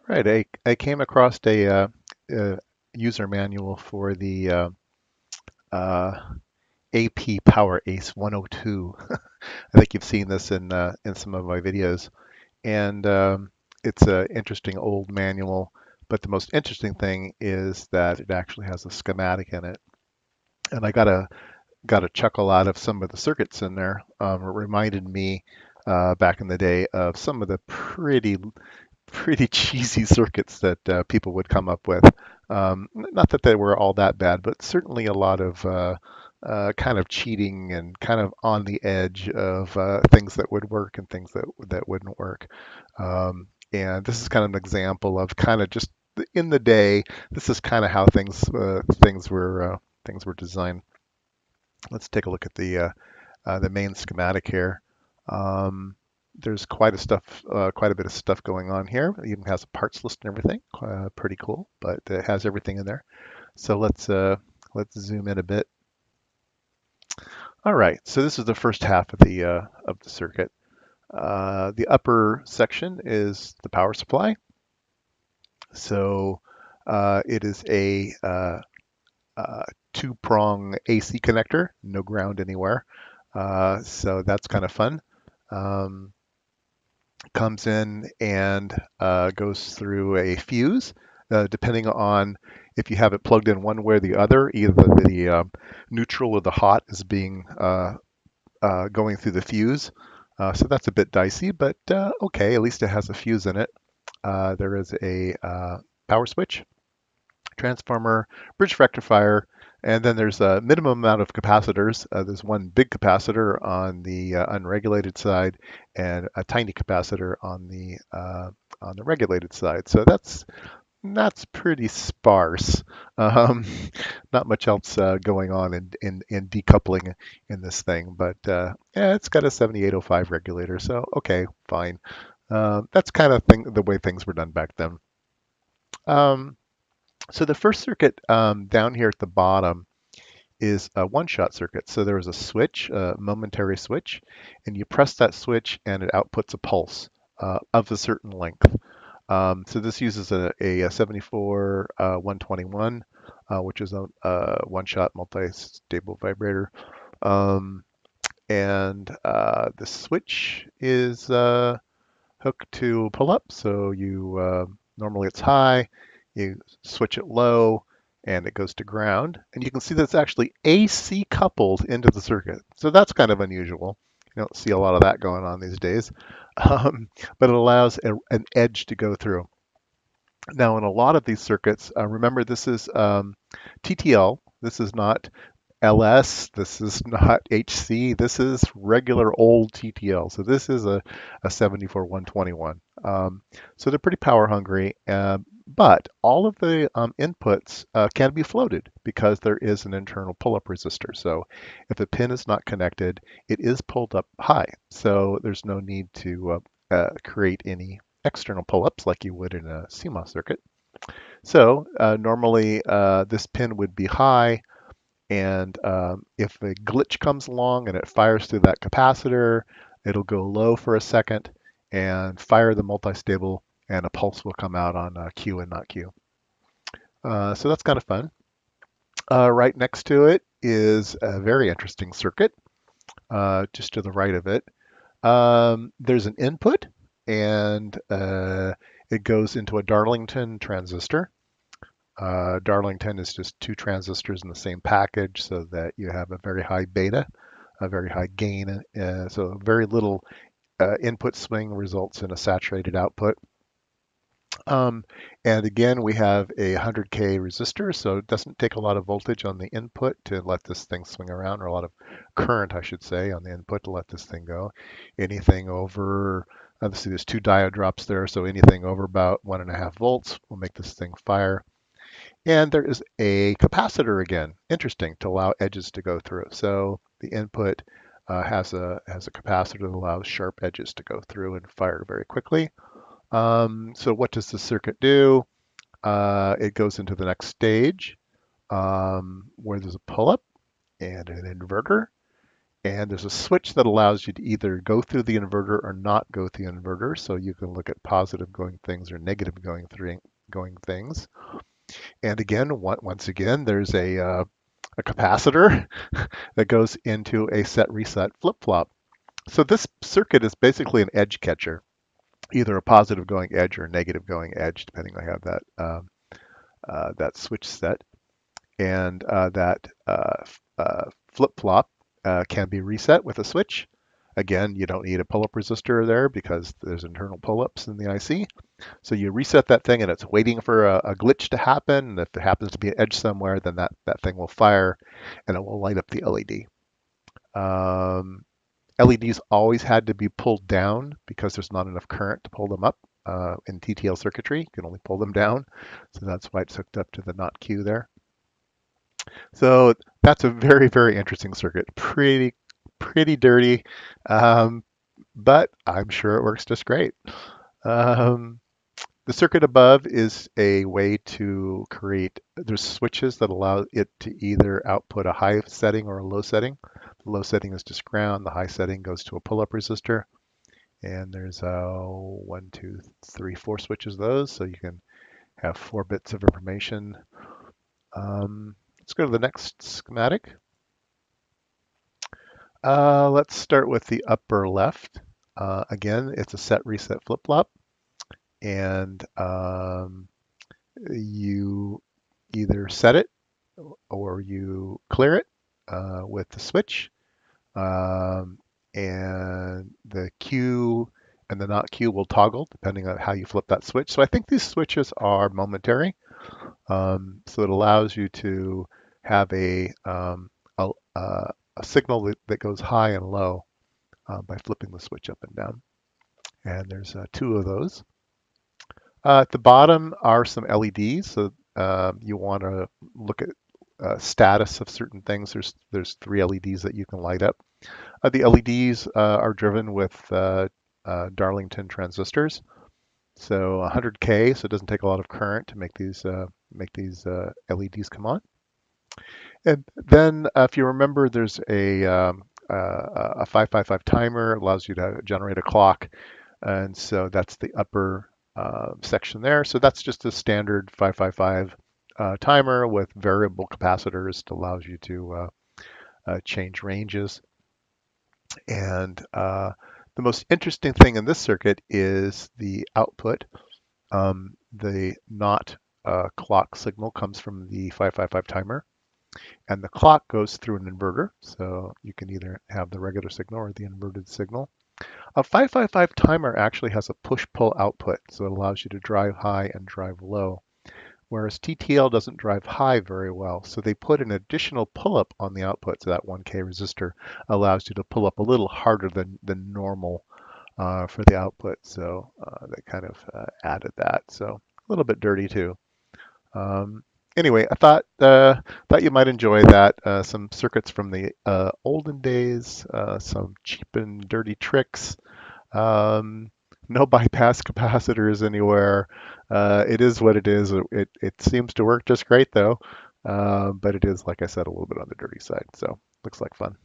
Right, I came across a user manual for the uh, AP PowerAce 102. I think you've seen this in some of my videos, and it's an interesting old manual. But the most interesting thing is that it actually has a schematic in it, and I got a chuckle out of some of the circuits in there. It reminded me back in the day of some of the pretty cheesy circuits that people would come up with. Not that they were all that bad, but certainly a lot of kind of cheating and kind of on the edge of things that would work and things that wouldn't work. And this is kind of an example of kind of just in the day. This is kind of how things were designed. Let's take a look at the main schematic here. Um, there's quite a bit of stuff going on here. It even has a parts list and everything. Pretty cool, but it has everything in there. So let's zoom in a bit. All right, so this is the first half of the circuit. The upper section is the power supply. So it is a two-prong AC connector, no ground anywhere. So that's kind of fun. Um, Comes in and goes through a fuse, depending on if you have it plugged in one way or the other. Either the neutral or the hot is being going through the fuse. So that's a bit dicey, but okay, at least it has a fuse in it. There is a power switch, transformer, bridge rectifier, and then there's a minimum amount of capacitors. There's one big capacitor on the unregulated side, and a tiny capacitor on the regulated side. So that's pretty sparse. Um, Not much else going on in decoupling in this thing, but yeah, it's got a 7805 regulator, so okay, fine. That's kind of the way things were done back then. Um, so the first circuit down here at the bottom is a one-shot circuit. So there is a switch, a momentary switch, and you press that switch and it outputs a pulse of a certain length. So this uses a 74 121, which is a one-shot multi-stable vibrator. Um, and the switch is hooked to pull up. So you normally it's high, you switch it low, and it goes to ground. And you can see that it's actually AC coupled into the circuit. So that's kind of unusual. You don't see a lot of that going on these days, but it allows an edge to go through. Now, in a lot of these circuits, remember this is TTL. This is not LS. This is not HC. This is regular old TTL. So this is a 74 121. So they're pretty power hungry, but all of the inputs can be floated because there is an internal pull-up resistor. So if a pin is not connected, it is pulled up high. So there's no need to create any external pull-ups like you would in a CMOS circuit. So normally this pin would be high, and if a glitch comes along and it fires through that capacitor, it'll go low for a second and fire the multi-stable, and a pulse will come out on Q and not Q. So that's kind of fun. Right next to it is a very interesting circuit, just to the right of it. There's an input, and it goes into a Darlington transistor. Darlington is just two transistors in the same package so that you have a very high beta, a very high gain. So very little input swing results in a saturated output. Um, and again, we have a 100K resistor, so it doesn't take a lot of voltage on the input to let this thing swing around, or a lot of current, I should say, on the input to let this thing go. Anything over, let's see, there's two diode drops there, so anything over about 1.5 volts will make this thing fire. And there is a capacitor again, interesting, to allow edges to go through. So the input has a capacitor that allows sharp edges to go through and fire very quickly. So what does the circuit do? It goes into the next stage where there's a pull-up and an inverter. And there's a switch that allows you to either go through the inverter or not go through the inverter. So you can look at positive going things or negative going things. And again, once again, there's a capacitor that goes into a set reset flip-flop. So this circuit is basically an edge catcher, either a positive going edge or a negative going edge, depending on how that switch set. And that flip-flop can be reset with a switch. Again, you don't need a pull-up resistor there because there's internal pull-ups in the IC. So you reset that thing and it's waiting for a glitch to happen. And if there happens to be an edge somewhere, then that thing will fire and it will light up the LED. LEDs always had to be pulled down because there's not enough current to pull them up. In TTL circuitry, you can only pull them down. So that's why it's hooked up to the NOT Q there. So that's a very, very interesting circuit. Pretty dirty, um, but I'm sure it works just great. Um, the circuit above is a way to create, there's switches that allow it to either output a high setting or a low setting. The low setting is just ground, the high setting goes to a pull-up resistor. And there's 1, 2, 3, 4 switches of those, so you can have 4 bits of information. Let's go to the next schematic. Let's start with the upper left. Again, it's a set reset flip-flop, and you either set it or you clear it with the switch. And the Q and the not Q will toggle depending on how you flip that switch. So I think these switches are momentary. So it allows you to have a signal that goes high and low by flipping the switch up and down. And there's 2 of those. At the bottom are some LEDs. So you want to look at status of certain things. There's 3 LEDs that you can light up. The LEDs are driven with Darlington transistors. So 100K, so it doesn't take a lot of current to make these LEDs come on. And then, if you remember, there's a 555 timer. It allows you to generate a clock, and so that's the upper section there. So that's just a standard 555 timer with variable capacitors that allows you to change ranges. And the most interesting thing in this circuit is the output. The not clock signal comes from the 555 timer, and the clock goes through an inverter. So you can either have the regular signal or the inverted signal. A 555 timer actually has a push-pull output, so it allows you to drive high and drive low, whereas TTL doesn't drive high very well. So they put an additional pull-up on the output, so that 1K resistor allows you to pull up a little harder than normal for the output. So they kind of added that. So a little bit dirty too. Anyway, I thought you might enjoy that. Some circuits from the olden days, some cheap and dirty tricks. No bypass capacitors anywhere. It is what it is. It seems to work just great though, but it is, like I said, a little bit on the dirty side. So looks like fun.